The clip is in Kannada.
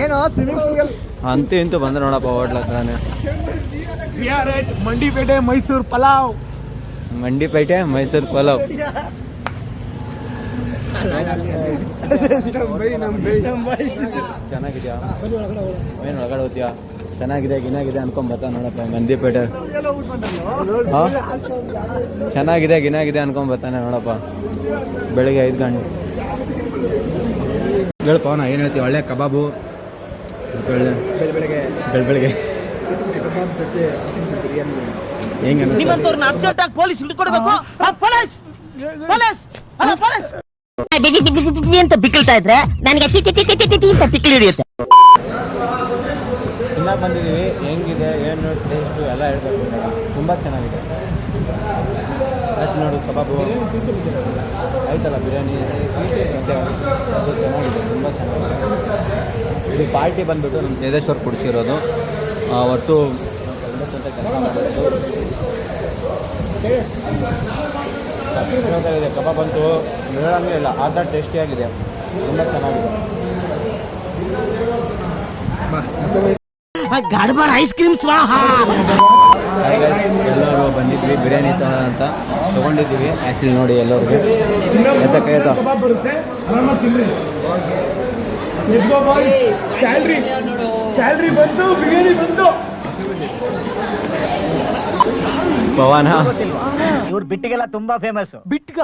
ಏನೋ ಸ್ವಿಮ್ಮಿಂಗ್ ಪೂಲ್ ಅಂತೂ ಇಂತೂ ಬಂದ್ರೆ ನೋಡಪ್ಪ ಹೋಟ್ಲ ಹತ್ರನೇ. ಮಂಡಿಪೇಟೆ ಮೈಸೂರು ಪಲಾವ್. ಮಂಡಿಪೇಟೆ ಮೈಸೂರು ಪಲಾವ್. ಚೆನ್ನಾಗಿದ್ಯಾ ಏನು ಒಳಗಡೆ ಹೋಗ್ತೀಯಾ? ಚೆನ್ನಾಗಿದೆ ಗಿನಾಗಿದೆ ಅನ್ಕೊಂಡ್ ಬರ್ತಾ ನೋಡಪ್ಪ ಮಂದಿಪೇಟೆ. ಹಾಂ ಚೆನ್ನಾಗಿದೆ ಗಿನಾಗಿದೆ ಅನ್ಕೊಂಡ್ ಬರ್ತಾನೆ ನೋಡಪ್ಪ. ಬೆಳಿಗ್ಗೆ 5 ಗಂಟೆ ಹೇಳಪ್ಪ. ನಾ ಏನು ಹೇಳ್ತೀವಿ, ಒಳ್ಳೆ ಕಬಾಬು ಬೆಳಗ್ಗೆ ಹೆಂಗೆ ಪೊಲೀಸ್ ಹಿಡ್ಕೊಡ್ಬೇಕು. ಅಂತ ಬಿಕ್ಕಳ್ತಾ ಇದ್ರೆ ನನಗೆ ಅಂತ ತಿಕ್ಕಿ ಹಿಡಿಯುತ್ತೆ. ತಿನ್ನಕ್ಕೆ ಬಂದಿದ್ದೀವಿ. ಹೆಂಗಿದೆ ಏನು ಟೇಸ್ಟು ಎಲ್ಲ ಹೇಳ್ಬೇಕು. ತುಂಬ ಚೆನ್ನಾಗಿದೆ. ಅಷ್ಟು ನೋಡು ಕಬಾಬು ಆಯ್ತಲ್ಲ, ಬಿರಿಯಾನಿ ಮತ್ತೆ ಅದು ಚೆನ್ನಾಗಿದೆ, ತುಂಬ ಚೆನ್ನಾಗಿದೆ. ಇದು ಪಾರ್ಟಿ ಬಂದುಬಿಟ್ಟು ನಮ್ಮ ತೇಜೇಶ್ವರ್ ಕೊಡಿಸಿರೋದು. ಒಟ್ಟು ಇದೆ. ಕಬಾಬ್ ಅಂತೂ ಹೇಳಂಗೆ ಇಲ್ಲ, ಆ ಥರ ಟೇಸ್ಟಿಯಾಗಿದೆ, ತುಂಬ ಚೆನ್ನಾಗಿದೆ. ಗಡ್ಬಡ್ ಐಸ್ ಕ್ರೀಮ್ ಸ್ವಾಹ. ಎಲ್ಲರೂ ಬಂದಿದ್ವಿ ಬಿರಿಯಾನಿ ಅಂತ ತೊಗೊಂಡಿದ್ದೀವಿ. ಆ್ಯಕ್ಚುಲಿ ನೋಡಿ ಎಲ್ಲರಿಗೂ ಸ್ಯಾಲ್ರಿ ಬಂತು, ಬಿರಿಯಾನಿ ಬಂತು. ಪವನ ಇವ್ರು ಬಿಟ್ಟಿಗೆಲ್ಲ ತುಂಬಾ ಫೇಮಸ್. ಬಿಟ್ಗ